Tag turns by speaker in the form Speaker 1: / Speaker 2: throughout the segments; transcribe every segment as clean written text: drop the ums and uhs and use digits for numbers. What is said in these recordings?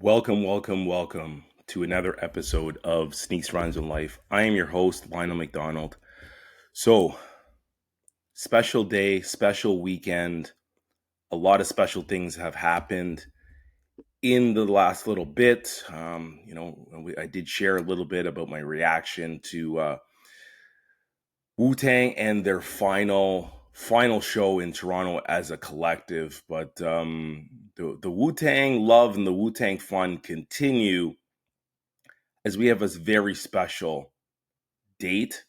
Speaker 1: Welcome to another episode of Sneaks Rhymes in Life. I am your host, Lionel McDonald. So, special day, special weekend. A lot of special things have happened in the last little bit. I did share a little bit about my reaction to Wu Tang and their final show in Toronto as a collective. But the Wu Tang love and the Wu Tang fun continue as we have a very special date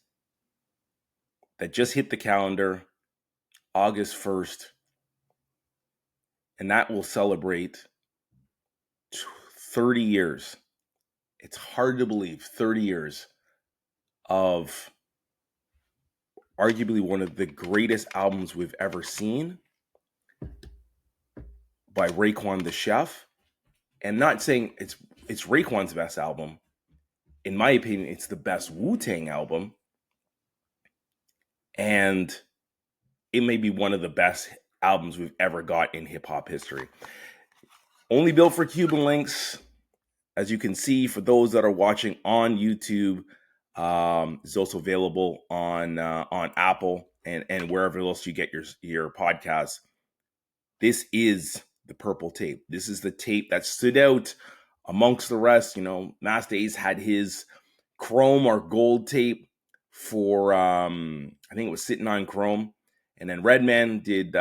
Speaker 1: that just hit the calendar, August 1st, and that will celebrate 30 years. It's hard to believe 30 years of arguably one of the greatest albums we've ever seen by Raekwon the Chef. And not saying it's Raekwon's best album. In my opinion, it's the best Wu Tang album. And it may be one of the best albums we've ever got in hip hop history. Only built for Cuban Links. As you can see, for those that are watching on YouTube, it's also available on Apple and wherever else you get your podcasts. This is the purple tape. This is the tape that stood out amongst the rest. You know, Master Ace had his chrome or gold tape for I think it was Sitting on Chrome, and then Redman did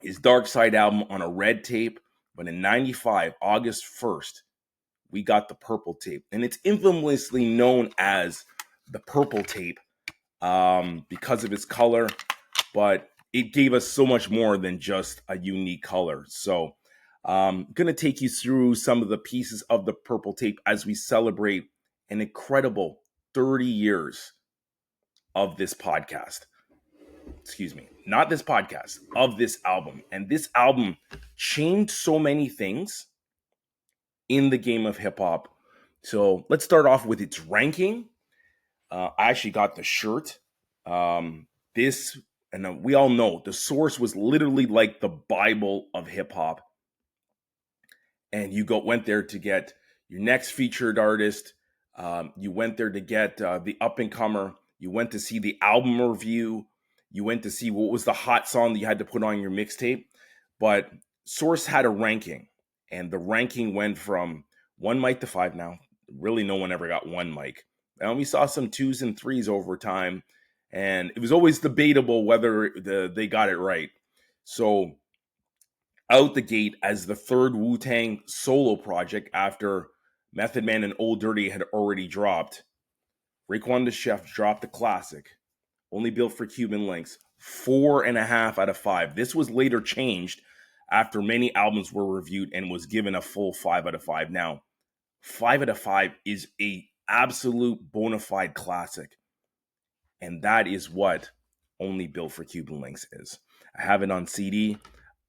Speaker 1: his Dark Side album on a red tape. But in 95, August 1st, we got the purple tape. And it's infamously known as the purple tape because of its color. But it gave us so much more than just a unique color. So I'm going to take you through some of the pieces of the purple tape as we celebrate an incredible 30 years of this podcast. Excuse me, not this podcast, of this album. And this album changed so many things in the game of hip hop. So let's start off with its ranking. I actually got the shirt. We all know the Source was literally like the Bible of hip hop. And you went there to get your next featured artist. You went there to get the up and comer. You went to see the album review. You went to see what was the hot song that you had to put on your mixtape. But Source had a ranking, and the ranking went from 1 mic to 5 now. Really, no one ever got 1 mic. And we saw some 2s and 3s over time, and it was always debatable whether they got it right. So out the gate as the third Wu-Tang solo project after Method Man and Old Dirty had already dropped, Raekwon the Chef dropped the classic, Only Built for Cuban Links, 4.5 out of 5. This was later changed after many albums were reviewed and was given a full 5 out of 5. Now, 5 out of 5 is a absolute bona fide classic. And that is what Only Built for Cuban Links is. I have it on CD.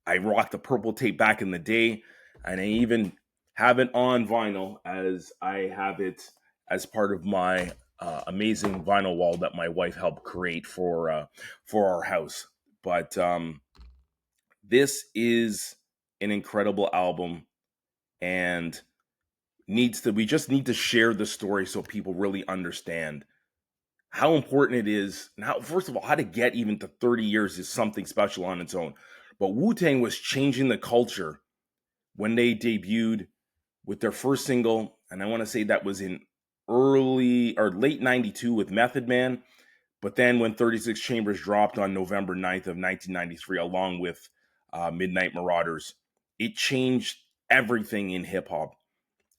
Speaker 1: I rocked the purple tape back in the day, and I even have it on vinyl as I have it as part of my amazing vinyl wall that my wife helped create for our house. But this is an incredible album, and we just need to share the story so people really understand how important it is. Now, first of all, how to get even to 30 years is something special on its own. But Wu-Tang was changing the culture when they debuted with their first single, and I want to say that was in early or late 92 with Method Man. But then when 36 Chambers dropped on November 9th of 1993, along with Midnight Marauders, it changed everything in hip hop.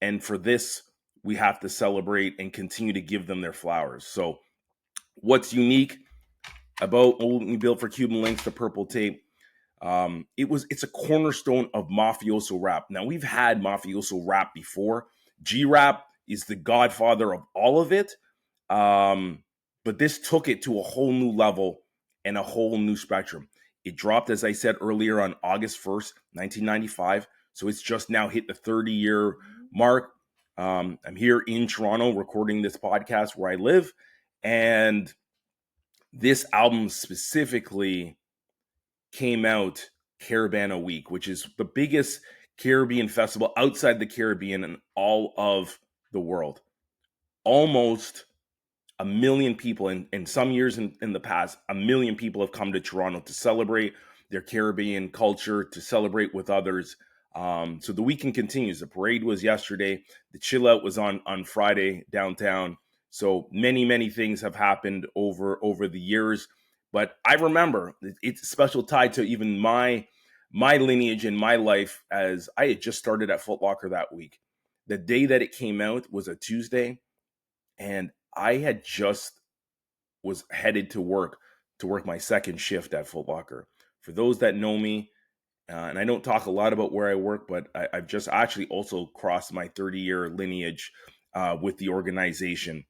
Speaker 1: And for this, we have to celebrate and continue to give them their flowers. So what's unique about Only Built for Cuban Links, the purple tape? It's a cornerstone of mafioso rap. Now, we've had mafioso rap before. G-Rap is the godfather of all of it. But this took it to a whole new level and a whole new spectrum. It dropped, as I said earlier, on August 1st, 1995. So it's just now hit the 30-year mark. I'm here in Toronto recording this podcast where I live. And this album specifically came out Caravana Week, which is the biggest Caribbean festival outside the Caribbean and all of the world. Almost a million people in some years in the past, a million people have come to Toronto to celebrate their Caribbean culture, to celebrate with others. So the weekend continues. The parade was yesterday. The chill out was on Friday downtown. So many things have happened over the years. But I remember it's a special tie to even my lineage in my life, as I had just started at Foot Locker that week. The day that it came out was a Tuesday, and I had just was headed to work my second shift at Foot Locker. For those that know me, and I don't talk a lot about where I work, but I've just actually also crossed my 30-year lineage with the organization.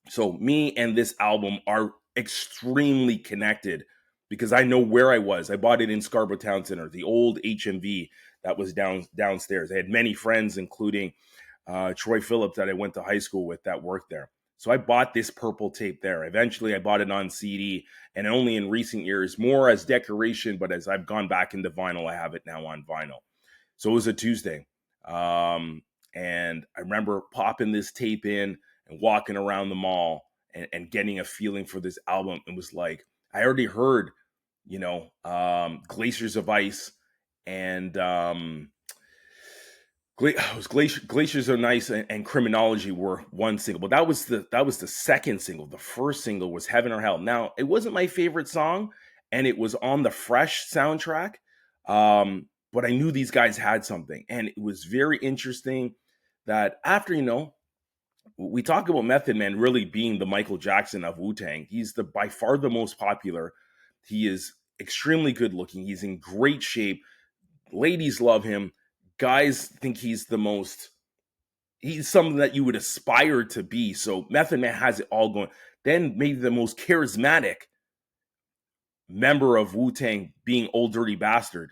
Speaker 1: So me and this album are extremely connected because I know where I was. I bought it in Scarborough Town Center, the old HMV that was downstairs. I had many friends, including Troy Phillips, that I went to high school with, that worked there. So I bought this purple tape there. Eventually, I bought it on CD, and only in recent years, more as decoration, but as I've gone back into vinyl, I have it now on vinyl. So it was a Tuesday. And I remember popping this tape in and walking around the mall and getting a feeling for this album. It was like, I already heard, Glaciers of Ice and Glaciers Are Nice and Criminology were one single, but that was the second single. The first single was Heaven or Hell. Now, it wasn't my favorite song, and it was on the Fresh soundtrack, but I knew these guys had something, and it was very interesting that after, we talk about Method Man really being the Michael Jackson of Wu Tang. He's by far the most popular. He is extremely good looking. He's in great shape. Ladies love him. Guys think he's something that you would aspire to be. So Method Man has it all going. Then maybe the most charismatic member of Wu-Tang being Old Dirty Bastard.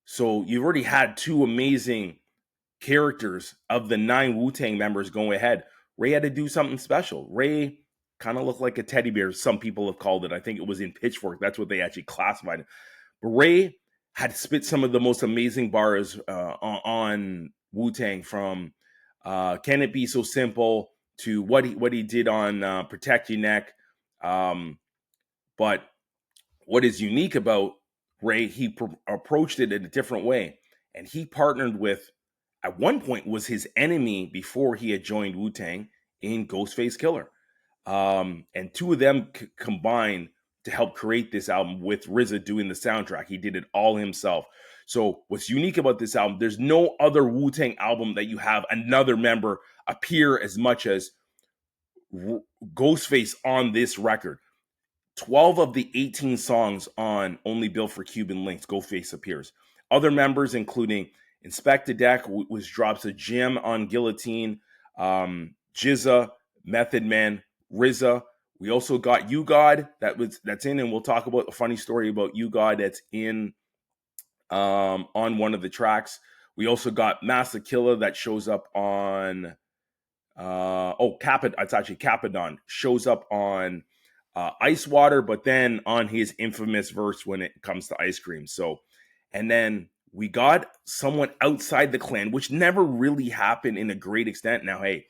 Speaker 1: So you've already had two amazing characters of the 9 Wu-Tang members going ahead. Ray had to do something special. Ray kind of looked like a teddy bear, some people have called it. I think it was in Pitchfork. That's what they actually classified it. But Ray had spit some of the most amazing bars on Wu-Tang, from Can It Be So Simple to what he did on Protect Your Neck. But what is unique about Ray, he approached it in a different way. And he partnered with, at one point, was his enemy before he had joined Wu-Tang, in Ghostface Killah. And two of them combined to help create this album, with RZA doing the soundtrack. He did it all himself. So what's unique about this album, there's no other Wu-Tang album that you have another member appear as much as Ghostface on this record. 12 of the 18 songs on Only Built for Cuban Links, Ghostface appears. Other members, including Inspector Deck, which drops a gem on Guillotine, Jizza, Method Man, RZA. We also got You God that's in, and we'll talk about a funny story about You God that's in on one of the tracks. We also got Massa Killa that shows up on it's actually Capadon, shows up on Ice Water, but then on his infamous verse when it comes to Ice Cream. So, and then we got someone outside the clan, which never really happened in a great extent. Now, hey,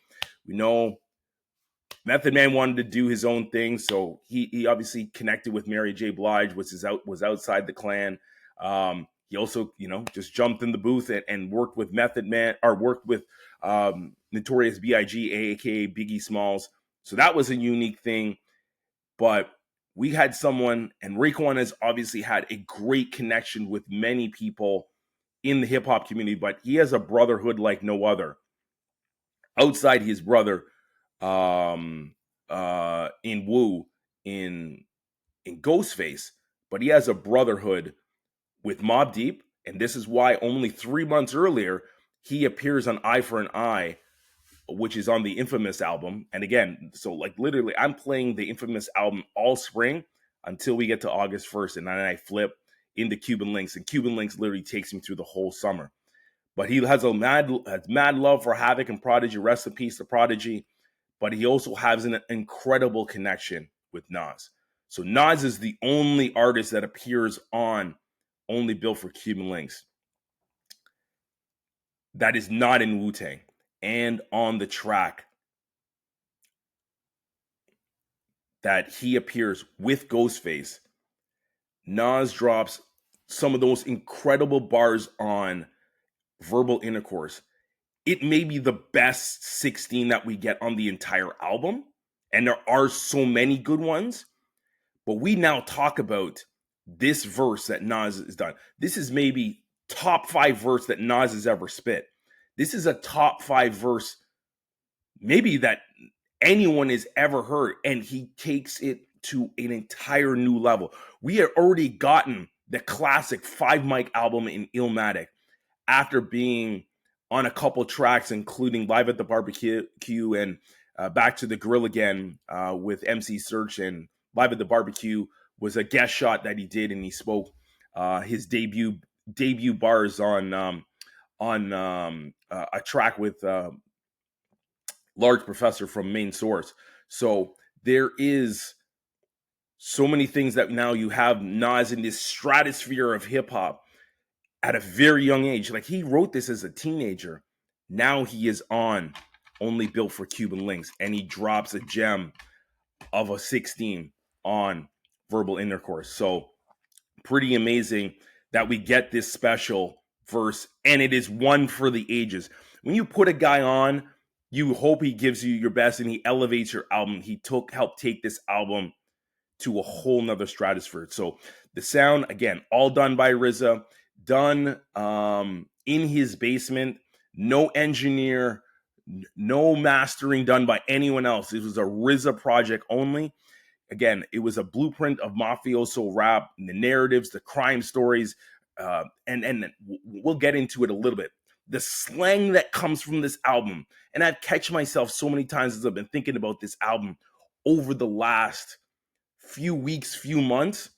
Speaker 1: we know Method Man wanted to do his own thing, so he obviously connected with Mary J. Blige, which was outside the clan. He also, just jumped in the booth and worked with Method Man, or worked with Notorious B.I.G., aka Biggie Smalls. So that was a unique thing. But we had someone, and Raekwon has obviously had a great connection with many people in the hip hop community, but he has a brotherhood like no other. Outside his brother, in Wu, in Ghostface, but he has a brotherhood with Mobb Deep, and this is why only 3 months earlier he appears on Eye for an Eye, which is on the Infamous album. And again, so like literally, I'm playing the Infamous album all spring until we get to August 1st, and then I flip into Cuban Links, and Cuban Links literally takes me through the whole summer. But he has mad love for Havoc and Prodigy. Rest in peace to Prodigy. But he also has an incredible connection with Nas. So Nas is the only artist that appears on Only Built for Cuban Links. that is not in Wu Tang. And on the track that he appears with Ghostface, Nas drops some of those incredible bars on Verbal Intercourse. It may be the best 16 that we get on the entire album, and there are so many good ones, but we now talk about this verse that Nas has done. This is maybe top 5 verse that Nas has ever spit. This is a top 5 verse maybe that anyone has ever heard, and he takes it to an entire new level. We had already gotten the classic 5 mic album in Illmatic after being on a couple tracks, including Live at the Barbecue and Back to the Grill Again with MC Search. And Live at the Barbecue was a guest shot that he did, and he spoke his debut bars on a track with Large Professor from Main Source. So there is so many things that now you have Nas in this stratosphere of hip hop at a very young age. Like, he wrote this as a teenager. Now he is on Only Built for Cuban Links, and he drops a gem of a 16 on Verbal Intercourse. So pretty amazing that we get this special verse, and it is one for the ages. When you put a guy on, you hope he gives you your best and he elevates your album. He helped take this album to a whole nother stratosphere. So the sound, again, all done by RZA, done in his basement, no engineer, no mastering done by anyone else. It was a RZA project only. Again, it was a blueprint of mafioso rap, the narratives, the crime stories, and we'll get into it a little bit. The slang that comes from this album, and I've catch myself so many times as I've been thinking about this album over the last few weeks, few months.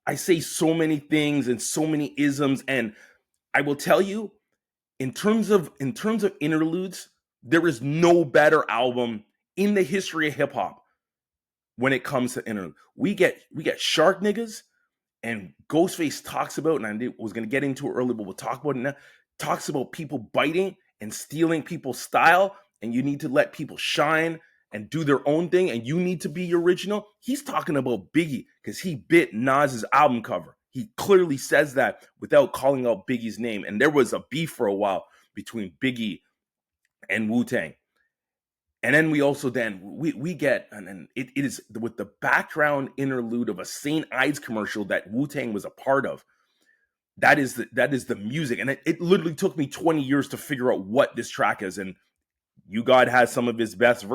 Speaker 1: I say so many things and so many isms, and I will tell you, in terms of interludes, there is no better album in the history of hip hop when it comes to interlude. We get Shark Niggas, and Ghostface talks about, and I was going to get into it earlier, but we'll talk about it now. Talks about people biting and stealing people's style, and you need to let people shine and do their own thing, and you need to be original. He's talking about Biggie because he bit Nas's album cover. He clearly says that without calling out Biggie's name, and there was a beef for a while between Biggie and Wu Tang. And then we also we get, and it is with the background interlude of a St. Ides commercial that Wu Tang was a part of. That is the music, and it literally took me 20 years to figure out what this track is. And You God has some of his best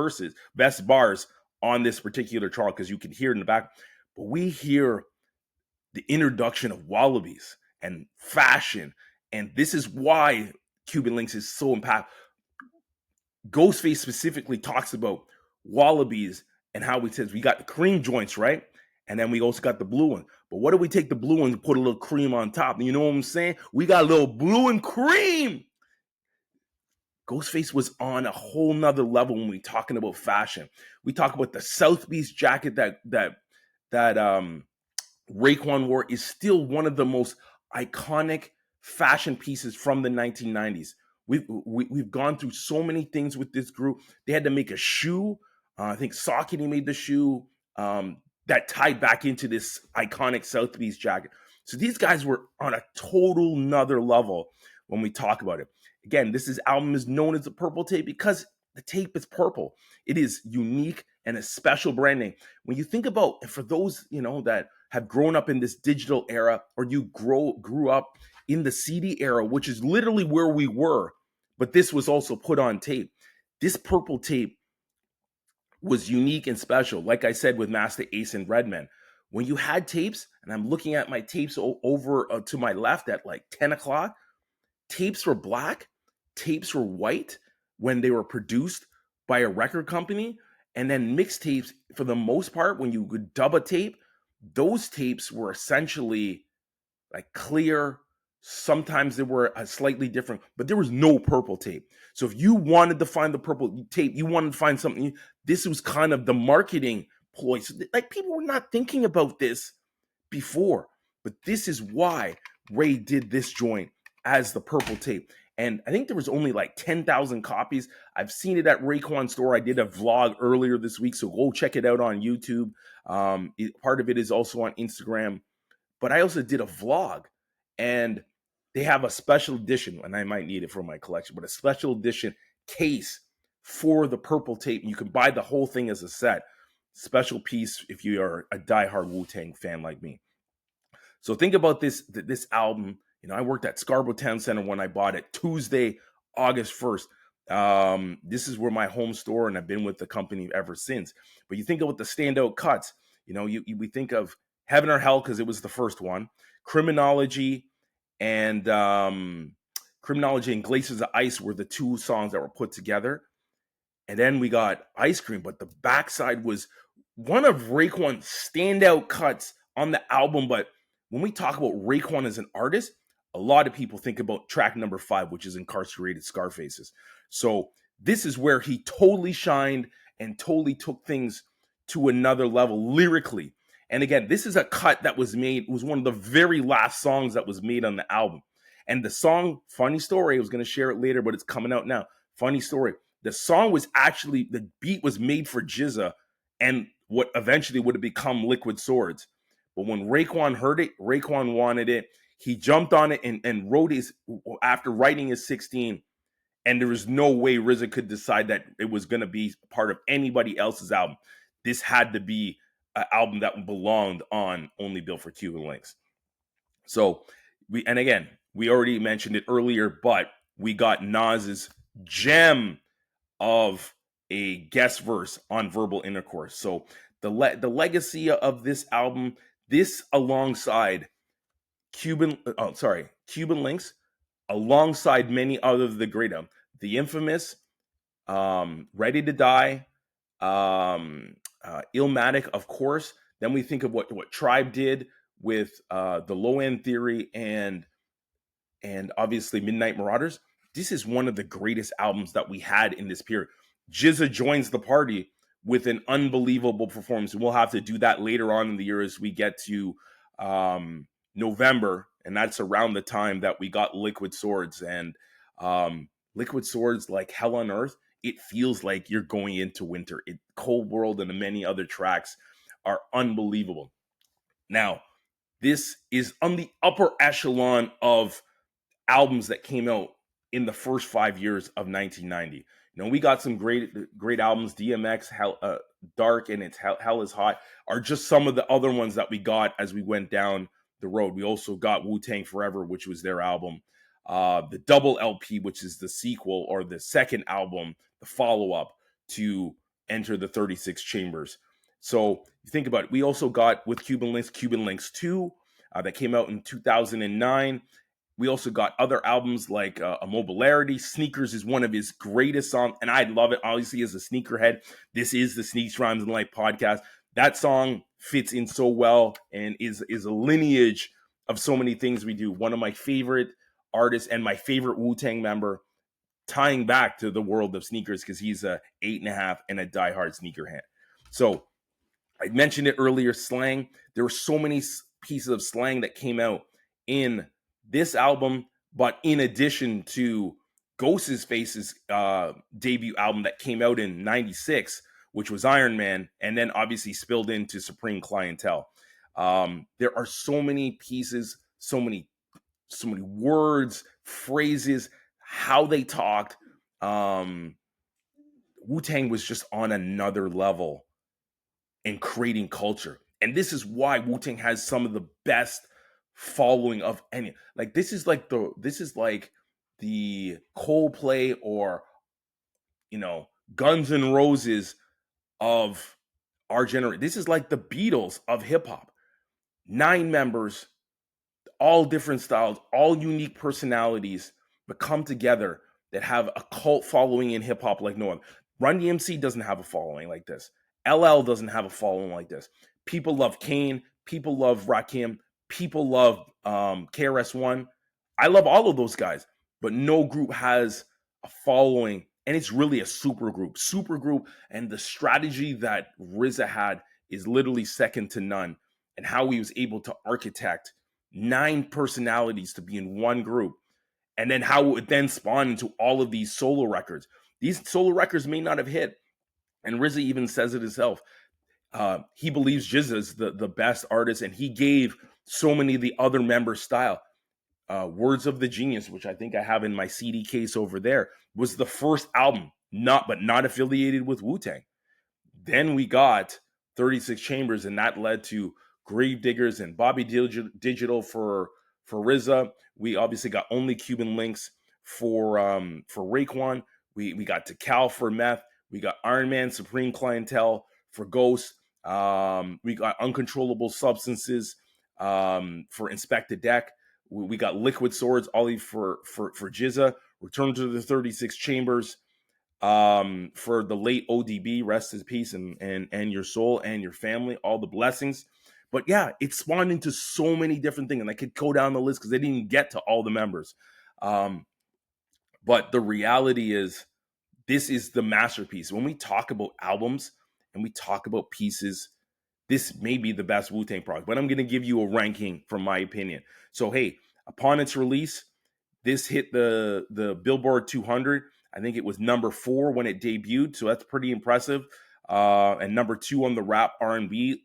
Speaker 1: bars on this particular track, because you can hear it in the back. But we hear the introduction of Wallabies and fashion, and this is why Cuban Links is so impactful. Ghostface specifically talks about Wallabies and how he says we got the cream joints, right? And then we also got the blue one. But what if we take the blue one and put a little cream on top? You know what I'm saying? We got a little blue and cream. Ghostface was on a whole nother level when we talking about fashion. We talk about the South Beach jacket that Raekwon wore is still one of the most iconic fashion pieces from the 1990s. We've gone through so many things with this group. They had to make a shoe. I think Saucony made the shoe that tied back into this iconic South Beach jacket. So these guys were on a total nother level when we talk about it. Again, this album is known as the Purple Tape because the tape is purple. It is unique and a special branding. When you think about, for those that have grown up in this digital era, or you grew up in the CD era, which is literally where we were, but this was also put on tape. This Purple Tape was unique and special. Like I said, with Master Ace and Redman, when you had tapes, and I'm looking at my tapes over to my left at like 10 o'clock, tapes were black, tapes were white when they were produced by a record company, and then mixtapes, for the most part, when you would dub a tape, those tapes were essentially like clear. Sometimes they were a slightly different, but there was no purple tape. So if you wanted to find the purple tape, you wanted to find something, this was kind of the marketing ploy. So like, people were not thinking about this before, but this is why Ray did this joint as the Purple Tape. And I think there was only like 10,000 copies. I've seen it at Raekwon store. I did a vlog earlier this week, so go check it out on YouTube. Part of it is also on Instagram. But I also did a vlog, and they have a special edition, and I might need it for my collection, but a special edition case for the purple tape. You can buy the whole thing as a set. Special piece if you are a diehard Wu-Tang fan like me. So think about this album. I worked at Scarborough Town Center when I bought it, Tuesday, August 1st. This is where my home store, and I've been with the company ever since. But you think about the standout cuts. We think of Heaven or Hell because it was the first one. Criminology and Glaciers of Ice were the two songs that were put together. And then we got Ice Cream, but the backside was one of Raekwon's standout cuts on the album. But when we talk about Raekwon as an artist, a lot of people think about track number 5, which is Incarcerated Scarfaces. So this is where he totally shined and totally took things to another level lyrically. And again, this is a cut that was made. It was one of the very last songs that was made on the album. And the song, funny story, I was going to share it later, but it's coming out now. Funny story. The song was actually, the beat was made for GZA and what eventually would have become Liquid Swords. But when Raekwon heard it, Raekwon wanted it. He jumped on it and wrote after writing his 16, and there was no way RZA could decide that it was going to be part of anybody else's album. This had to be an album that belonged on Only Built for Cuban Links. So, we already mentioned it earlier, but we got Nas's gem of a guest verse on Verbal Intercourse. So the legacy of this album, this alongside Cuban Links, alongside many other of the great the infamous Ready to Die, Illmatic, of course. Then we think of what Tribe did with the Low End Theory and obviously Midnight Marauders. This is one of the greatest albums that we had in this period. GZA joins the party with an unbelievable performance. We'll have to do that later on in the year as we get to November, and that's around the time that we got Liquid Swords. And Liquid Swords, like Hell on Earth, it feels like you're going into winter. Cold World and many other tracks are unbelievable. Now, this is on the upper echelon of albums that came out in the first 5 years of 1990. We got some great albums. DMX, Dark, and it's Hell is Hot are just some of the other ones that we got as we went down the road. We also got Wu-Tang Forever, which was their album. The double LP, which is the sequel or the second album, the follow-up to Enter the 36 Chambers. So you think about it. We also got with Cuban Links 2 that came out in 2009. We also got other albums like Immobilarity. Sneakers is one of his greatest songs, and I love it. Obviously, as a sneakerhead, this is the Sneaks, Rhymes, and Life podcast. That song fits in so well and is a lineage of so many things we do. One of my favorite artists and my favorite Wu-Tang member, tying back to the world of sneakers because he's a 8.5 and a diehard sneakerhead. So I mentioned it earlier, slang. There were so many pieces of slang that came out in this album, but in addition to Ghostface's debut album that came out in 96, which was Iron Man, and then obviously spilled into Supreme Clientele. There are so many pieces, so many words, phrases, how they talked. Wu-Tang was just on another level in creating culture. And this is why Wu-Tang has some of the best following of any. Like this is like the Coldplay or Guns N' Roses of our generation. This is like the Beatles of hip hop. 9 members, all different styles, all unique personalities, but come together that have a cult following in hip hop like no one. Run DMC doesn't have a following like this. LL doesn't have a following like this. People love Kane. People love Rakim. People love KRS-One. I love all of those guys, but no group has a following, and it's really a super group. And the strategy that RZA had is literally second to none, and how he was able to architect 9 personalities to be in one group. and then how it then spawned into all of these solo records. These solo records may not have hit, and RZA even says it himself. He believes Jizza's the best artist, and he gave so many of the other members style. Words of the Genius, which I think I have in my CD case over there, was the first album, not affiliated with Wu Tang. Then we got 36 Chambers, and that led to Gravediggers and Bobby Digital for RZA. We obviously got Only Cuban Links for Raekwon. We got Tikal for Meth. We got Iron Man Supreme Clientele for Ghost. We got Uncontrollable Substances for Inspector Deck. We got Liquid Swords, Ollie for Jizza. Return to the 36 Chambers for the late ODB. Rest in peace and your soul and your family. All the blessings. But yeah, it spawned into so many different things. And I could go down the list because they didn't get to all the members. But the reality is, this is the masterpiece. When we talk about albums and we talk about pieces, this may be the best Wu-Tang project, but I'm going to give you a ranking from my opinion. So, hey, upon its release, this hit the Billboard 200. I think it was number 4 when it debuted, so that's pretty impressive. And number 2 on the rap R&B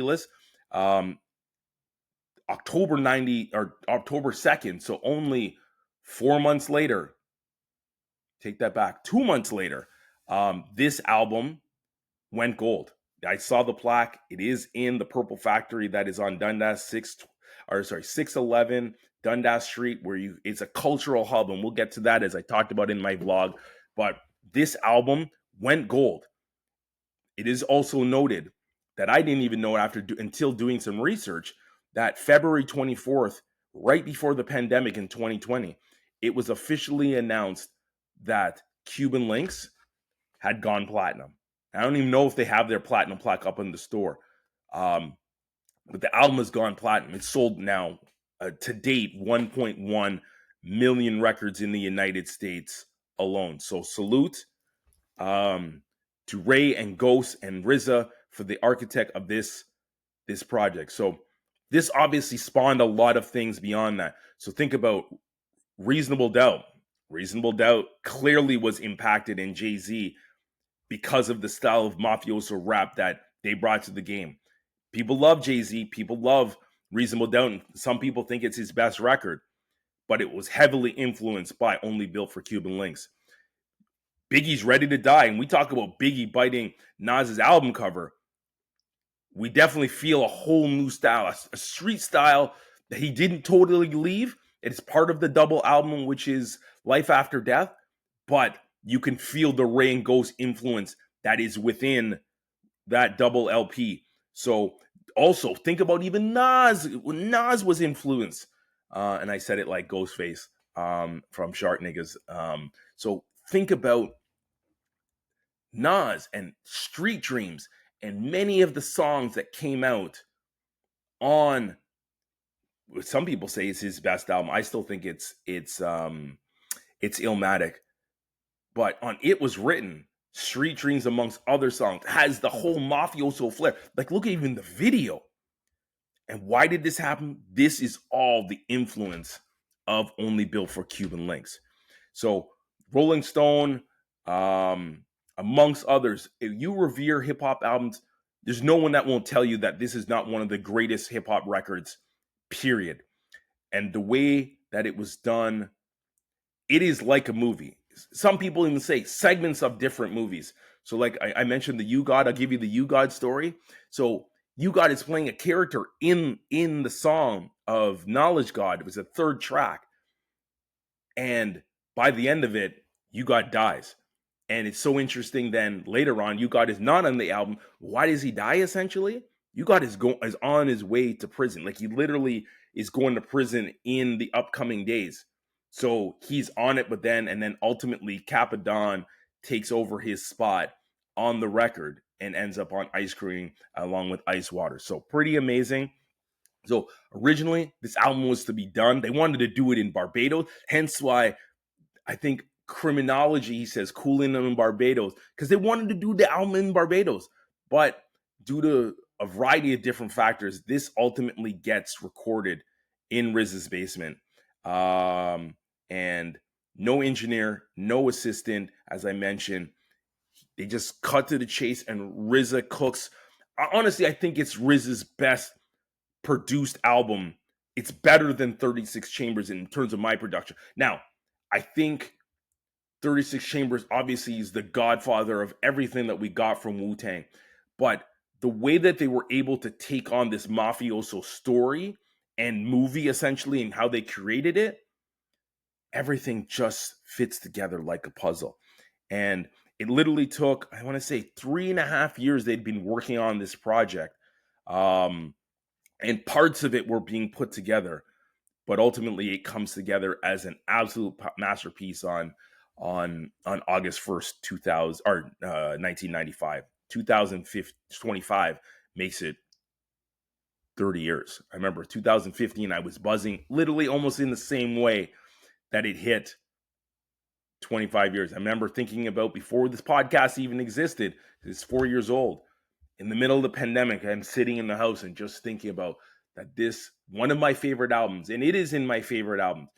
Speaker 1: list. October 2nd, so only 4 months later. Take that back. 2 months later, this album went gold. I saw the plaque. It is in the Purple Factory that is on 611 Dundas Street, where it's a cultural hub, and we'll get to that as I talked about in my vlog. But this album went gold. It is also noted that I didn't even know until doing some research that February 24th, right before the pandemic in 2020, it was officially announced that Cuban Links had gone platinum. I don't even know if they have their platinum plaque up in the store. But the album has gone platinum. It's sold now, to date, 1.1 million records in the United States alone. So salute to Ray and Ghost and RZA for the architect of this project. So this obviously spawned a lot of things beyond that. So think about Reasonable Doubt. Reasonable Doubt clearly was impacted in Jay-Z because of the style of mafioso rap that they brought to the game. People love Jay-Z. People love Reasonable Doubt. And some people think it's his best record, but it was heavily influenced by Only Built for Cuban Links. Biggie's Ready to Die. And we talk about Biggie biting Nas's album cover. We definitely feel a whole new style, a street style that he didn't totally leave. It's part of the double album, which is Life After Death, but you can feel the Ray and Ghost influence that is within that double LP. So also think about even Nas. Nas was influenced, and I said it like Ghostface from Shark Niggas. So think about Nas and Street Dreams and many of the songs that came out on. Some people say it's his best album. I still think it's Illmatic. But on It Was Written, Street Dreams, amongst other songs, has the whole mafioso flair. Like, look at even the video. And why did this happen? This is all the influence of Only Built for Cuban Links. So Rolling Stone, amongst others, if you revere hip-hop albums, there's no one that won't tell you that this is not one of the greatest hip-hop records, period. And the way that it was done, it is like a movie. Some people even say segments of different movies. So like I mentioned the You God, I'll give you the You God story. So You God is playing a character in the song of Knowledge God. It was a third track. And by the end of it, You God dies. And it's so interesting then later on, You God is not on the album. Why does he die essentially? You God is on his way to prison. Like he literally is going to prison in the upcoming days. So he's on it, but then ultimately Capadon takes over his spot on the record and ends up on Ice Cream along with Ice Water. So pretty amazing. So originally this album was to be done. They wanted to do it in Barbados, hence why I think Criminology, he says, cooling them in Barbados, because they wanted to do the album in Barbados. But due to a variety of different factors, this ultimately gets recorded in RZA's basement. and no engineer, no assistant, as I mentioned. They just cut to the chase, and RZA cooks. Honestly, I think it's RZA's best produced album. It's better than 36 Chambers in terms of my production. Now, I think 36 Chambers obviously is the godfather of everything that we got from Wu Tang. But the way that they were able to take on this mafioso story and movie essentially, and how they created it, everything just fits together like a puzzle. And it literally took, I want to say, 3.5 years they'd been working on this project. And parts of it were being put together, but ultimately it comes together as an absolute masterpiece on August 1st, 2000 or 1995. 2025 makes it 30 years. I remember 2015, I was buzzing literally almost in the same way that it hit 25 years. I remember thinking about, before this podcast even existed, it's 4 years old, in the middle of the pandemic, I'm sitting in the house and just thinking about that this, one of my favorite albums, and it is in my favorite albums.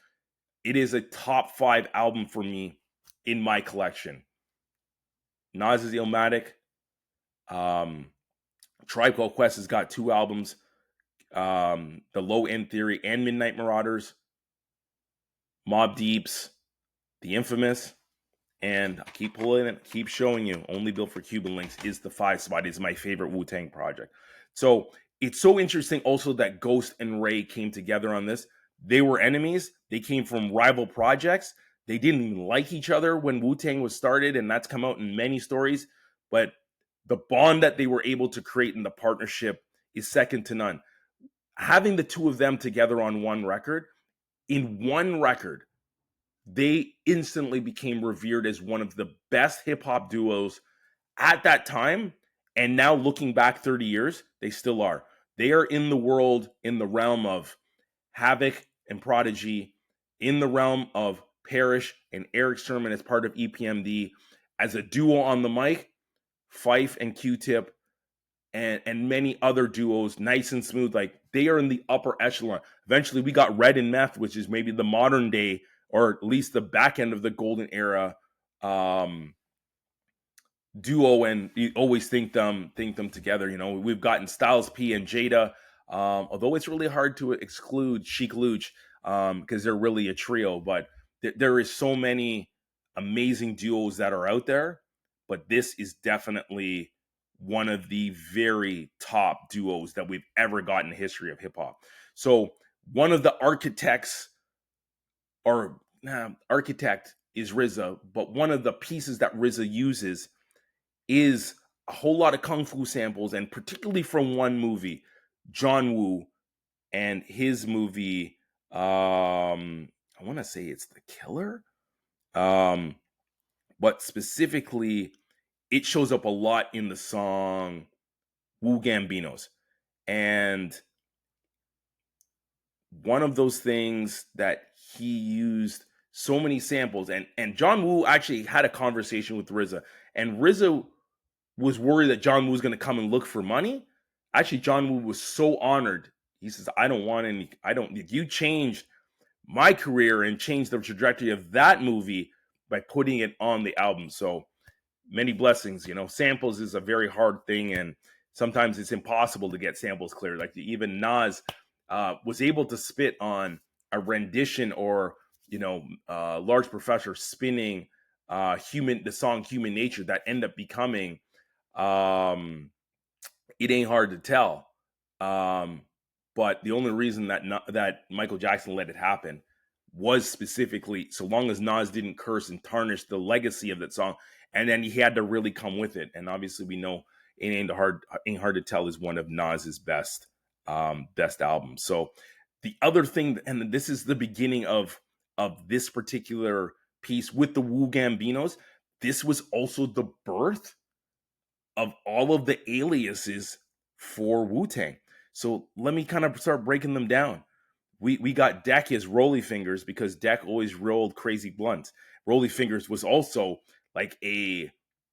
Speaker 1: It is a top 5 album for me in my collection. Nas' Illmatic. Tribe Called Quest has got 2 albums. The Low End Theory and Midnight Marauders. Mobb Deep's The Infamous. And I keep pulling it, keep showing you. Only Built for Cuban Links is the 5 spot. It's my favorite Wu-Tang project. So it's so interesting also that Ghost and Ray came together on this. They were enemies. They came from rival projects. They didn't even like each other when Wu-Tang was started, and that's come out in many stories. But the bond that they were able to create in the partnership is second to none. Having the two of them together on one record, they instantly became revered as one of the best hip-hop duos at that time. And now looking back 30 years, they still are. They are in the world, in the realm of Havoc and Prodigy, in the realm of Parrish and Eric Sermon as part of EPMD, as a duo on the mic, Fife and Q-Tip, and many other duos, Nice and Smooth. Like, they are in the upper echelon. Eventually, we got Red and Meth, which is maybe the modern day, or at least the back end of the golden era duo, and you always think them together. You know, we've gotten Styles P and Jada, although it's really hard to exclude Sheik Luch, because they're really a trio. But there is so many amazing duos that are out there, but this is definitely one of the very top duos that we've ever got in the history of hip hop. So one of the architect is RZA, but one of the pieces that RZA uses is a whole lot of kung fu samples, and particularly from one movie, John Woo and his movie, I want to say it's The Killer, but specifically it shows up a lot in the song Wu Gambinos. And one of those things that he used so many samples, and John Woo actually had a conversation with RZA, and RZA was worried that John Woo was going to come and look for money. Actually, John Woo was so honored. He says, you changed my career and changed the trajectory of that movie by putting it on the album. So many blessings. You know, samples is a very hard thing, and sometimes it's impossible to get samples clear. Like, even Nas was able to spit on a rendition, or, Large Professor spinning the song Human Nature, that end up becoming It Ain't Hard to Tell. But the only reason that Michael Jackson let it happen was specifically so long as Nas didn't curse and tarnish the legacy of that song. And then he had to really come with it. And obviously we know It Ain't Hard to Tell is one of Nas's best albums. So the other thing, and this is the beginning of this particular piece with the Wu Gambinos, this was also the birth of all of the aliases for Wu-Tang. So let me kind of start breaking them down. We got Deck as Rolly Fingers because Deck always rolled crazy blunts. Rolly Fingers was also like a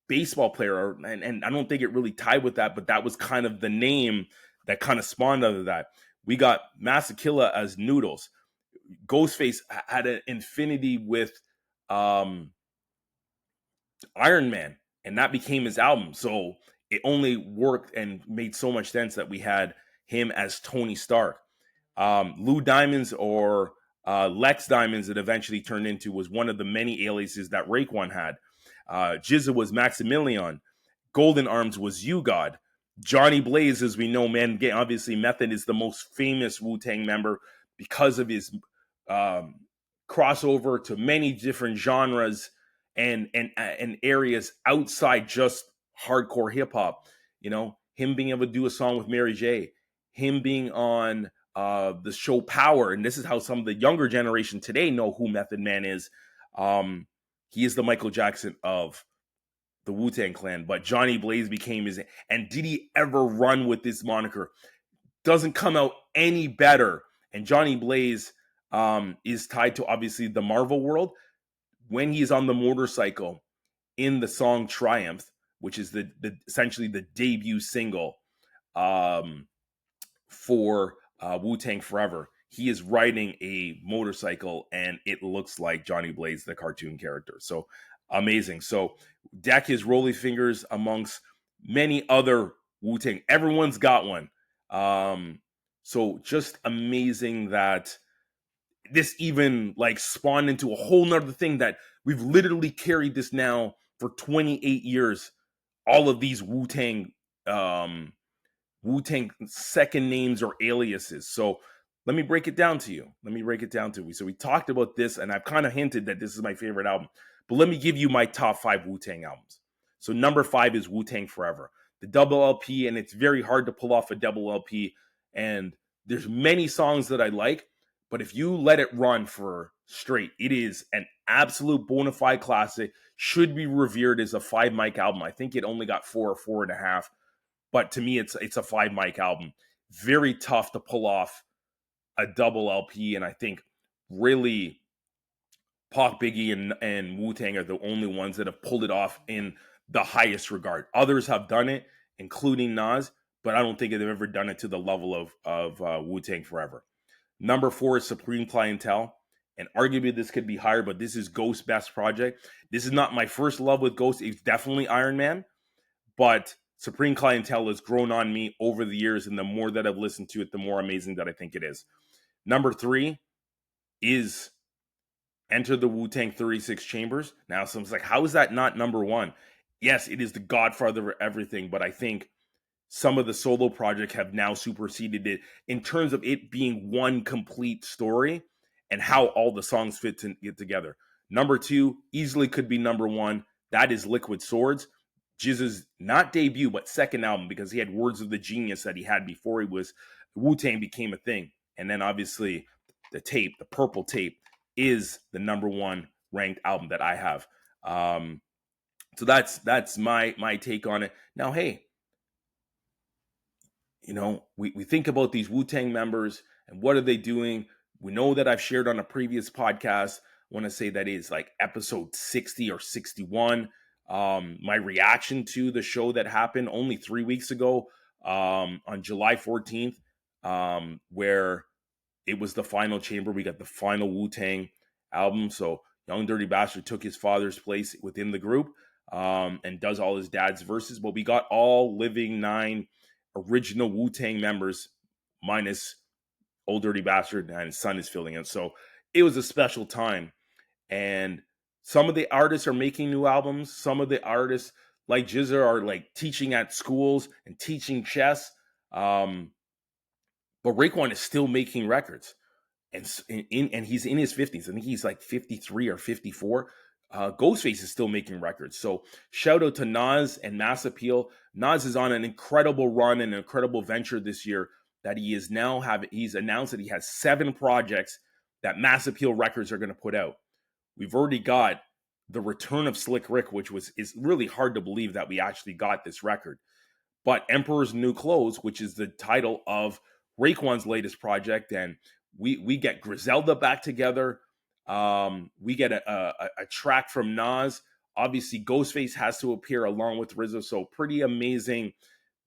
Speaker 1: baseball player, and I don't think it really tied with that, but that was kind of the name that kind of spawned out of that. We got Massa Killah as Noodles. Ghostface had an infinity with um, Iron Man, and that became his album. So it only worked and made so much sense that we had him as Tony Stark. Lou Diamonds, or Lex Diamonds, that eventually turned into, was one of the many aliases that Raekwon had. Jizza was Maximilian. Golden Arms was You God. Johnny Blaze, as we know, man, obviously Method is the most famous Wu Tang member because of his um, crossover to many different genres and areas outside just hardcore hip hop. You know, him being able to do a song with Mary J, him being on the show Power, and this is how some of the younger generation today know who Method Man is. He is the Michael Jackson of the Wu Tang Clan, but Johnny Blaze became his. And did he ever run with this moniker? Doesn't come out any better. And Johnny Blaze is tied to obviously the Marvel world. When he's on the motorcycle in the song Triumph, which is the essentially the debut single for Wu Tang Forever, he is riding a motorcycle and it looks like Johnny Blaze, the cartoon character. So amazing. So deck his rolly fingers amongst many other Wu Tang. Everyone's got one. So just amazing that this even like spawned into a whole nother thing, that we've literally carried this now for 28 years. All of these Wu-Tang second names or aliases. So let me break it down to you. So we talked about this, and I've kind of hinted that this is my favorite album. But let me give you my top 5 Wu-Tang albums. So number 5 is Wu-Tang Forever, the double LP, and it's very hard to pull off a double LP. And there's many songs that I like, but if you let it run for straight, it is an absolute bona fide classic. Should be revered as a 5 mic album. I think it only got 4 or 4.5. But to me, it's a 5 mic album. Very tough to pull off a double LP, and I think really Pac, Biggie, and Wu-Tang are the only ones that have pulled it off in the highest regard. Others have done it, including Nas, but I don't think they've ever done it to the level of Wu-Tang Forever. Number 4 is Supreme Clientele, and arguably this could be higher, but this is Ghost's best project. This is not my first love with Ghost. It's definitely Iron Man, but Supreme Clientele has grown on me over the years, and the more that I've listened to it, the more amazing that I think it is. Number 3 is Enter the Wu-Tang 36 Chambers. Now, someone's like, how is that not number 1? Yes, it is the godfather of everything, but I think some of the solo projects have now superseded it in terms of it being one complete story and how all the songs fit together. Number 2 easily could be number 1. That is Liquid Swords. Jizza's not debut, but second album, because he had Words of the Genius that he had before Wu-Tang became a thing. And then obviously the purple tape, is the number 1 ranked album that I have. So that's my take on it. Now, hey, you know, we think about these Wu-Tang members and what are they doing? We know that I've shared on a previous podcast. I want to say that is like episode 60 or 61. My reaction to the show that happened only 3 weeks ago, on July 14th, where it was the final chamber. We got the final Wu-Tang album. So Young Dirty Bastard took his father's place within the group, and does all his dad's verses. But we got all living 9 original Wu-Tang members minus Old Dirty Bastard, and his son is filling in. So it was a special time. And some of the artists are making new albums. Some of the artists like Jizza are like teaching at schools and teaching chess. But Raekwon is still making records, and he's in his 50s. I think he's like 53 or 54. Ghostface is still making records. So shout out to Nas and Mass Appeal. Nas is on an incredible run and an incredible venture this year that he is now he's announced that he has 7 projects that Mass Appeal Records are going to put out. We've already got the return of Slick Rick, which is really hard to believe that we actually got this record. But Emperor's New Clothes, which is the title of Raekwon's latest project, and we get Griselda back together. We get a track from Nas. Obviously, Ghostface has to appear along with RZA, so pretty amazing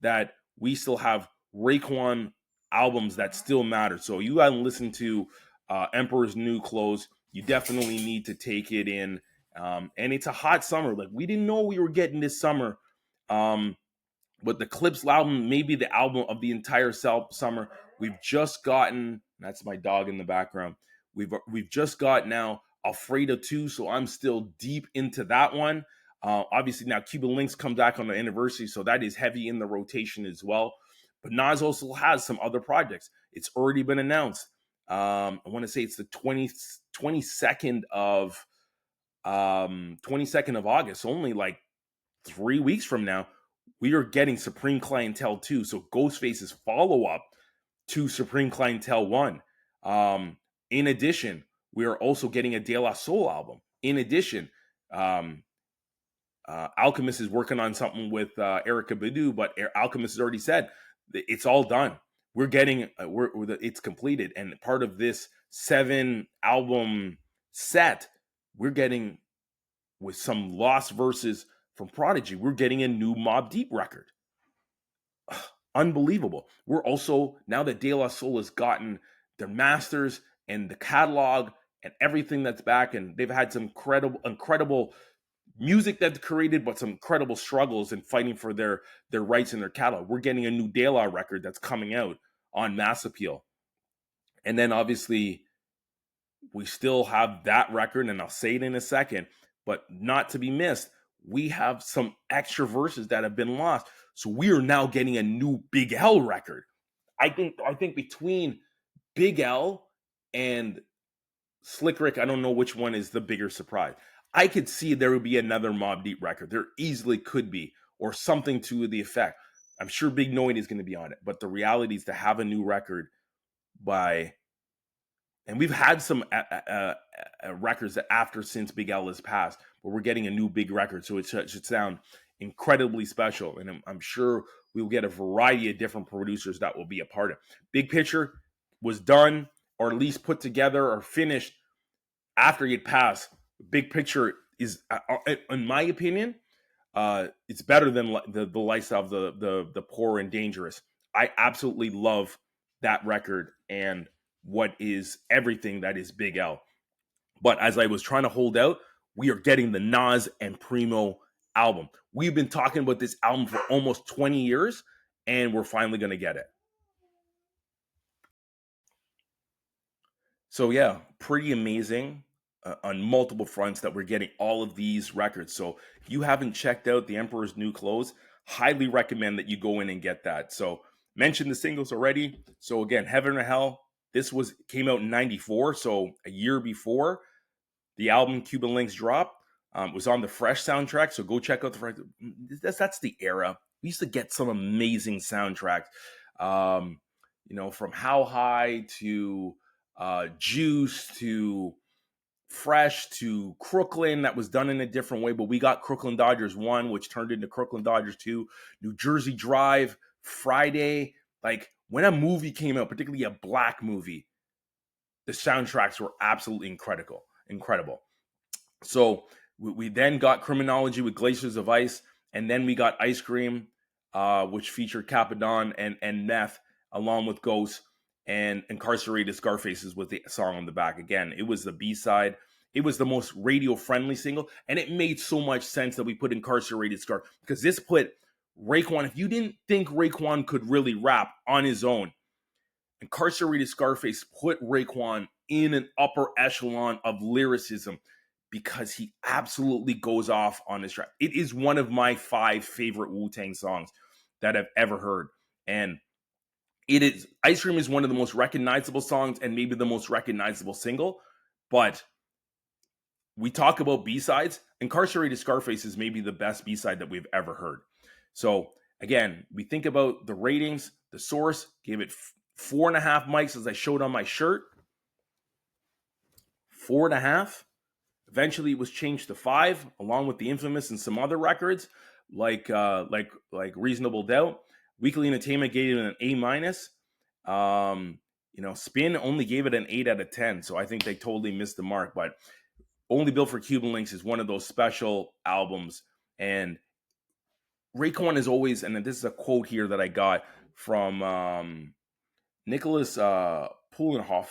Speaker 1: that we still have Raekwon albums that still matter. So you haven't listened to Emperor's New Clothes. You definitely need to take it in. And it's a hot summer. Like, we didn't know we were getting this summer. But the Clips album may be the album of the entire summer. We've just gotten, that's my dog in the background. We've just got now Alfredo 2, so I'm still deep into that one. Obviously now Cuban Links come back on the anniversary, so that is heavy in the rotation as well. But Nas also has some other projects. It's already been announced. I want to say it's the 22nd of 22nd of August, only like 3 weeks from now. We are getting Supreme Clientele 2. So Ghostface's follow-up to Supreme Clientele 1. In addition, we are also getting a De La Soul album. In addition, Alchemist is working on something with Erykah Badu, but Alchemist has already said it's all done. We're getting, it's completed. And part of this 7 album set, we're getting, with some Lost Verses from Prodigy, we're getting a new Mobb Deep record. Unbelievable. We're also, now that De La Soul has gotten their masters and the catalog and everything that's back, and they've had some incredible music they've created, but some incredible struggles in fighting for their rights and their catalog. We're getting a new De La record that's coming out on Mass Appeal. And then obviously we still have that record, and I'll say it in a second, but not to be missed, we have some extra verses that have been lost. So we are now getting a new Big L record. I think between Big L and Slick Rick, I don't know which one is the bigger surprise. I could see there would be another Mobb Deep record. There easily could be, or something to the effect. I'm sure Big Noid is going to be on it, but the reality is to have a new record by, and we've had some records that after since Big L has passed, but we're getting a new big record, so it should sound incredibly special. And I'm sure we'll get a variety of different producers that will be a part of it. Big Picture was done, or at least put together or finished after it passed. Big Picture is, in my opinion, it's better than the lifestyle of the poor and dangerous. I absolutely love that record and what is everything that is Big L. But as I was trying to hold out, we are getting the Nas and Primo album. We've been talking about this album for almost 20 years, and we're finally going to get it. So yeah, pretty amazing on multiple fronts that we're getting all of these records. So if you haven't checked out The Emperor's New Clothes, highly recommend that you go in and get that. So mentioned the singles already. So again, Heaven or Hell, this came out in 94, so a year before the album Cuban Links dropped. Was on the Fresh soundtrack, so go check out the Fresh. That's the era. We used to get some amazing soundtracks. From How High to Juice to Fresh to Crooklyn, that was done in a different way, but we got Crooklyn Dodgers 1, which turned into Crooklyn Dodgers 2, New Jersey Drive, Friday. Like, when a movie came out, particularly a black movie, the soundtracks were absolutely incredible. So we then got Criminology with Glaciers of Ice, and then we got Ice Cream, which featured Capadon and Meth, along with Ghost, and Incarcerated Scarfaces with the song on the back. Again, it was the B-side. It was the most radio-friendly single, and it made so much sense that we put Incarcerated Scar, because this put Raekwon, if you didn't think Raekwon could really rap on his own, Incarcerated Scarface put Raekwon in an upper echelon of lyricism, because he absolutely goes off on his track. It is one of my 5 favorite Wu Tang songs that I've ever heard. And it is, Ice Cream is one of the most recognizable songs and maybe the most recognizable single. But we talk about B-sides. Incarcerated Scarface is maybe the best B-side that we've ever heard. So again, we think about the ratings. The Source gave it 4.5 mics, as I showed on my shirt. 4.5. Eventually, it was changed to 5, along with The Infamous and some other records, like Reasonable Doubt. Weekly Entertainment gave it an A-. Spin only gave it an 8 out of 10, so I think they totally missed the mark. But Only Built for Cuban Links is one of those special albums, and Raekwon is always, and this is a quote here that I got from Nicholas Pulenhoff.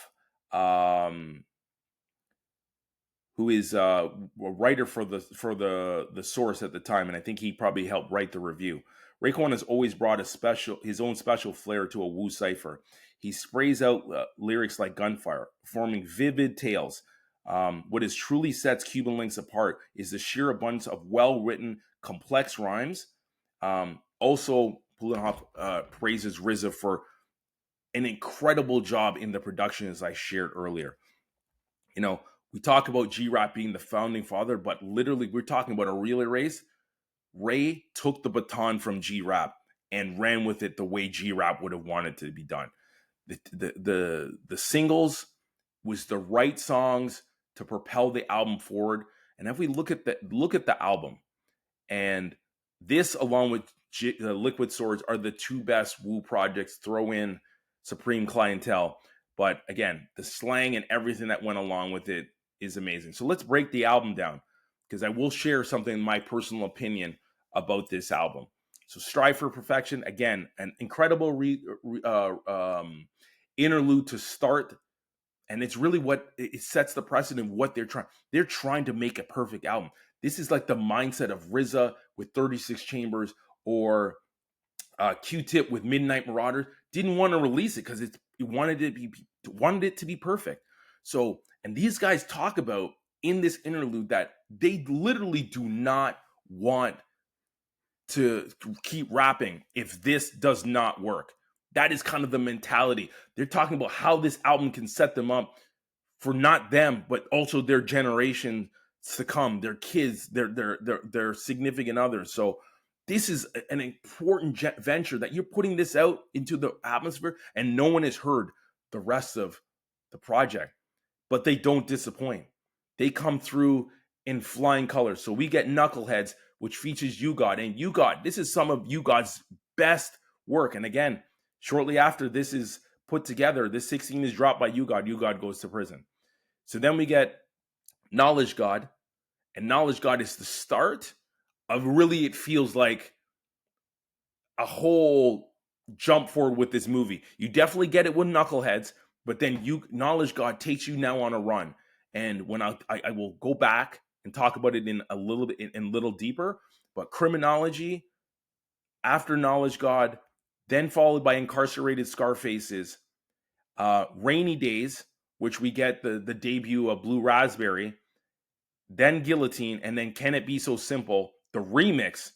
Speaker 1: who is a writer for the source at the time, and I think he probably helped write the review. Raekwon has always brought his own special flair to a Wu cipher. He sprays out lyrics like gunfire, forming vivid tales. What is truly sets Cuban Links apart is the sheer abundance of well-written, complex rhymes. Also, Pulinhoff praises RZA for an incredible job in the production, as I shared earlier. You know, we talk about G-Rap being the founding father, but literally we're talking about a relay race. Ray took the baton from G-Rap and ran with it the way G-Rap would have wanted to be done. The singles was the right songs to propel the album forward. And if we look at the album, and this along with Liquid Swords are the two best Wu projects. Throw in Supreme Clientele, but again, the slang and everything that went along with it is amazing. So let's break the album down, because I will share something, my personal opinion about this album. So Strive for Perfection, again, an incredible interlude to start. And it's really what it sets the precedent of what they're trying. They're trying to make a perfect album. This is like the mindset of RZA with 36 Chambers, or Q-Tip with Midnight Marauders. Didn't want to release it because it wanted it to be perfect. So, and these guys talk about in this interlude that they literally do not want to keep rapping if this does not work. That is kind of the mentality. They're talking about how this album can set them up for not them, but also their generation to come, their kids, their significant others. So this is an important venture that you're putting this out into the atmosphere, and no one has heard the rest of the project, but they don't disappoint. They come through in flying colors. So we get Knuckleheads, which features U-God, and U-God, this is some of U-God's best work. And again, shortly after this is put together, this 16 is dropped by U-God. U-God goes to prison. So then we get Knowledge God, and Knowledge God is the start of really, it feels like a whole jump forward with this movie. You definitely get it with Knuckleheads, but then Knowledge God takes you now on a run. And when I will go back and talk about it in a little bit, in a little deeper, but Criminology, after Knowledge God, then followed by Incarcerated Scarfaces, Rainy Days, which we get the debut of Blue Raspberry, then Guillotine, and then Can It Be So Simple, the remix,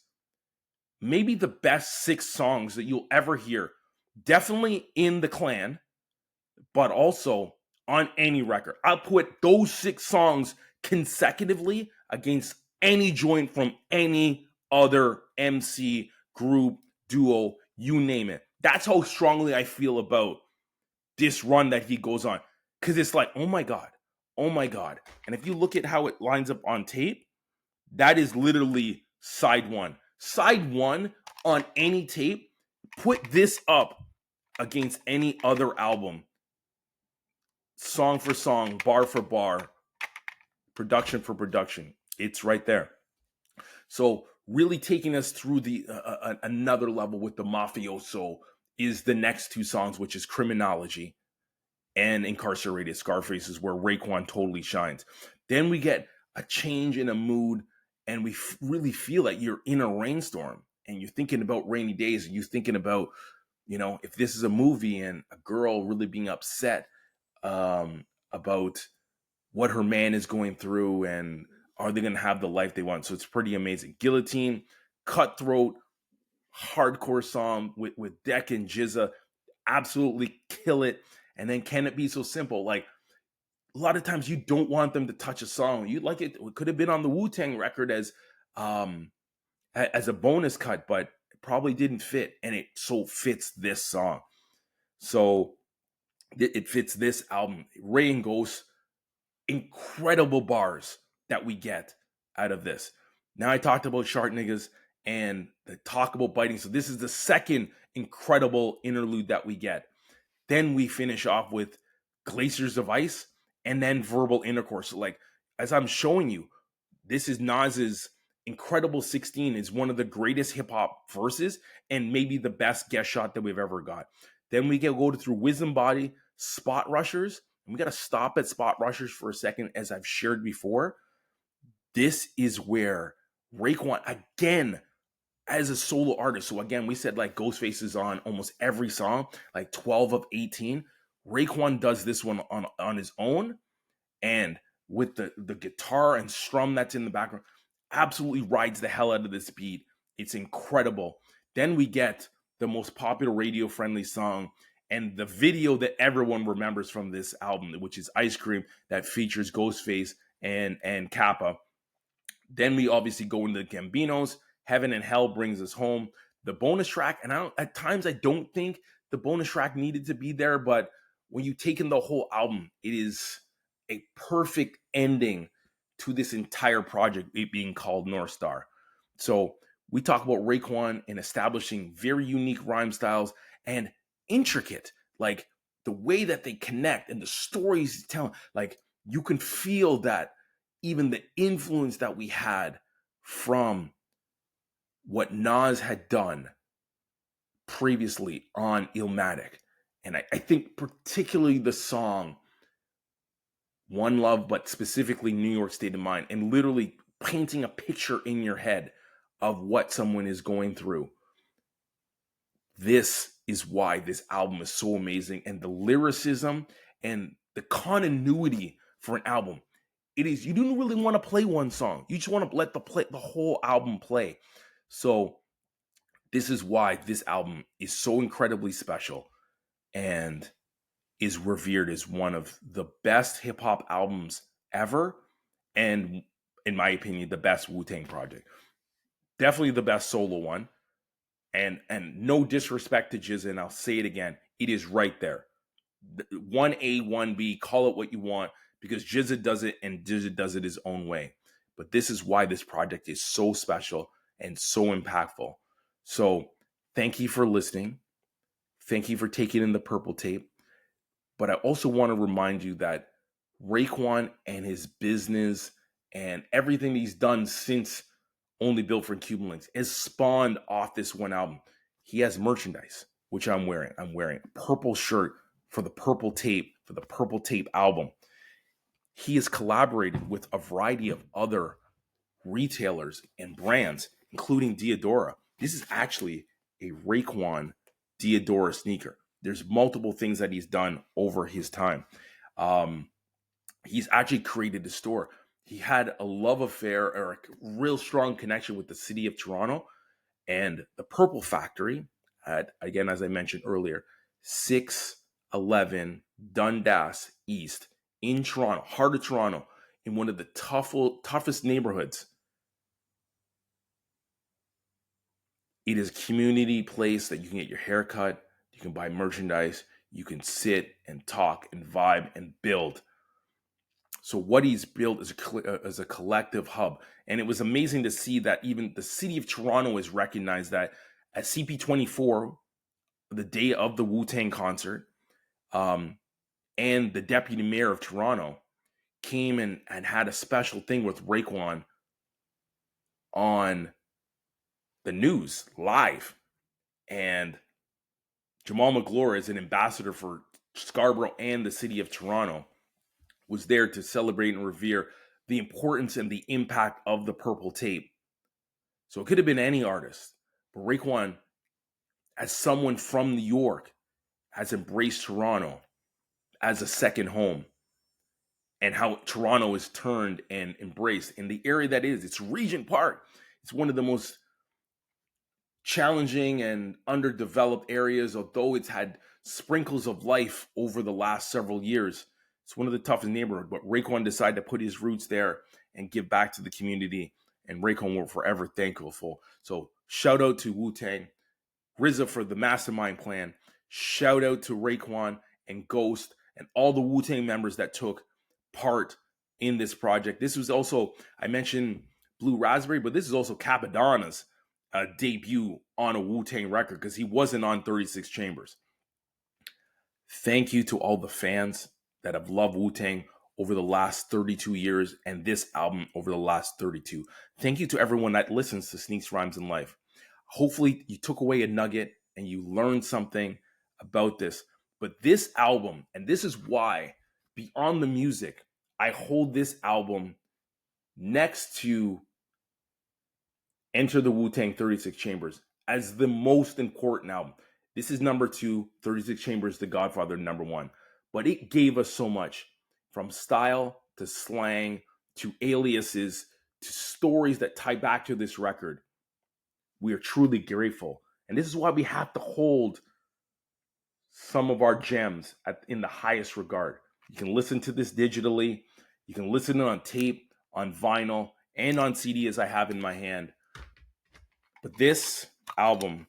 Speaker 1: maybe the best 6 songs that you'll ever hear. Definitely in the Clan, but also on any record. I'll put those 6 songs consecutively against any joint from any other MC, group, duo, you name it. That's how strongly I feel about this run that he goes on. Because it's like, oh my God. And if you look at how it lines up on tape, that is literally side 1. Side 1 on any tape, put this up against any other album. Song for song, bar for bar, production for production. It's right there. So really taking us through the another level with the Mafioso is the next 2 songs, which is Criminology and Incarcerated Scarfaces, where Raekwon totally shines. Then we get a change in a mood, and we really feel like you're in a rainstorm, and you're thinking about rainy days, and you're thinking about, you know, if this is a movie and a girl really being upset about what her man is going through, and are they going to have the life they want? So it's pretty amazing. Guillotine, cutthroat, hardcore song with Deck and Jizza, absolutely kill it. And then Can It Be So Simple? Like, a lot of times you don't want them to touch a song. You like it could have been on the Wu Tang record as a bonus cut, but it probably didn't fit, and it so fits this song. So it fits this album. Ray and Ghost, incredible bars that we get out of this. Now I talked about Shark Niggas and the talk about biting. So this is the second incredible interlude that we get. Then we finish off with Glaciers of Ice and then Verbal Intercourse. So like, as I'm showing you, this is Nas's incredible 16. Is one of the greatest hip hop verses and maybe the best guest shot that we've ever got. Then we go through Wisdom Body, Spot Rushers, And we got to stop at Spot Rushers for a second. As I've shared before, this is where Raekwon, again, as a solo artist. So again, we said like Ghostface is on almost every song, like 12 of 18. Raekwon does this one on his own, and with the guitar and strum that's in the background, absolutely rides the hell out of this beat. It's incredible. Then we get the most popular radio-friendly song and the video that everyone remembers from this album, which is Ice Cream, that features Ghostface and Kappa. Then we obviously go into the Gambinos. Heaven and Hell brings us home. The bonus track, and at times I don't think the bonus track needed to be there, but when you take in the whole album, it is a perfect ending to this entire project, it being called North Star. So we talk about Raekwon and establishing very unique rhyme styles and intricate, like the way that they connect and the stories he's telling. Like you can feel that even the influence that we had from what Nas had done previously on Illmatic. And I think particularly the song One Love, but specifically New York State of Mind, and literally painting a picture in your head of what someone is going through. This is why this album is so amazing. And the lyricism and the continuity for an album. It is, you don't really want to play one song. You just want to let the whole album play. So this is why this album is so incredibly special and is revered as one of the best hip hop albums ever. And in my opinion, the best Wu Tang project. Definitely the best solo one. And no disrespect to GZA, and I'll say it again, it is right there. 1A, 1B, call it what you want, because GZA does it and GZA does it his own way. But this is why this project is so special and so impactful. So thank you for listening. Thank you for taking in the purple tape. But I also want to remind you that Raekwon and his business and everything he's done since Only Built for Cuban Links is spawned off this one album. He has merchandise, which I'm wearing. I'm wearing a purple shirt for the purple tape, for the purple tape album. He has collaborated with a variety of other retailers and brands, including Diadora. This is actually a Raekwon Diadora sneaker. There's multiple things that he's done over his time. He's actually created the store. He had a love affair or a real strong connection with the city of Toronto and the Purple Factory at, again, as I mentioned earlier, 611 Dundas East in Toronto, heart of Toronto, in one of the toughest neighborhoods. It is a community place that you can get your hair cut, you can buy merchandise, you can sit and talk and vibe and build. So what he's built is a collective hub. And it was amazing to see that even the city of Toronto has recognized that at CP24, the day of the Wu Tang concert, and the deputy mayor of Toronto came and had a special thing with Raekwon on the news live. And Jamal McGlure is an ambassador for Scarborough and the city of Toronto, was there to celebrate and revere the importance and the impact of the purple tape. So it could have been any artist, but Raekwon, as someone from New York, has embraced Toronto as a second home, and how Toronto is turned and embraced in the area that is. It's Regent Park. It's one of the most challenging and underdeveloped areas, although it's had sprinkles of life over the last several years. It's one of the toughest neighborhoods, but Raekwon decided to put his roots there and give back to the community, and Raekwon will forever thankful. So shout out to Wu Tang, RZA for the mastermind plan. Shout out to Raekwon and Ghost and all the Wu Tang members that took part in this project. This was also, I mentioned Blue Raspberry, but this is also Capadonna's debut on a Wu Tang record, because he wasn't on 36 Chambers. Thank you to all the fans that have loved Wu Tang over the last 32 years and this album over the last 32. Thank you to everyone that listens to Sneaks, Rhymes, and Life. Hopefully you took away a nugget and you learned something about this. But this album, and this is why, beyond the music, I hold this album next to Enter the Wu Tang 36 Chambers as the most important album. This is number 2, 36 Chambers, The Godfather, number 1. But it gave us so much, from style to slang to aliases to stories that tie back to this record. We are truly grateful. And this is why we have to hold some of our gems in the highest regard. You can listen to this digitally. You can listen on tape, on vinyl, and on CD as I have in my hand. But this album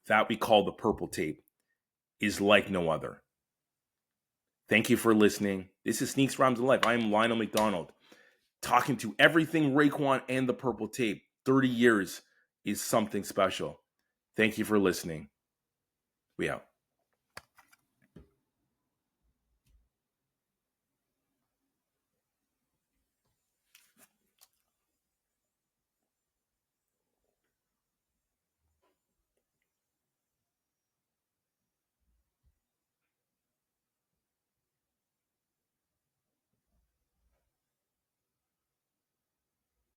Speaker 1: that we call the Purple Tape is like no other. Thank you for listening. This is Sneaks, Rhymes, and Life. I am Lionel McDonald, talking to everything Raekwon and the Purple Tape. 30 years is something special. Thank you for listening. We out.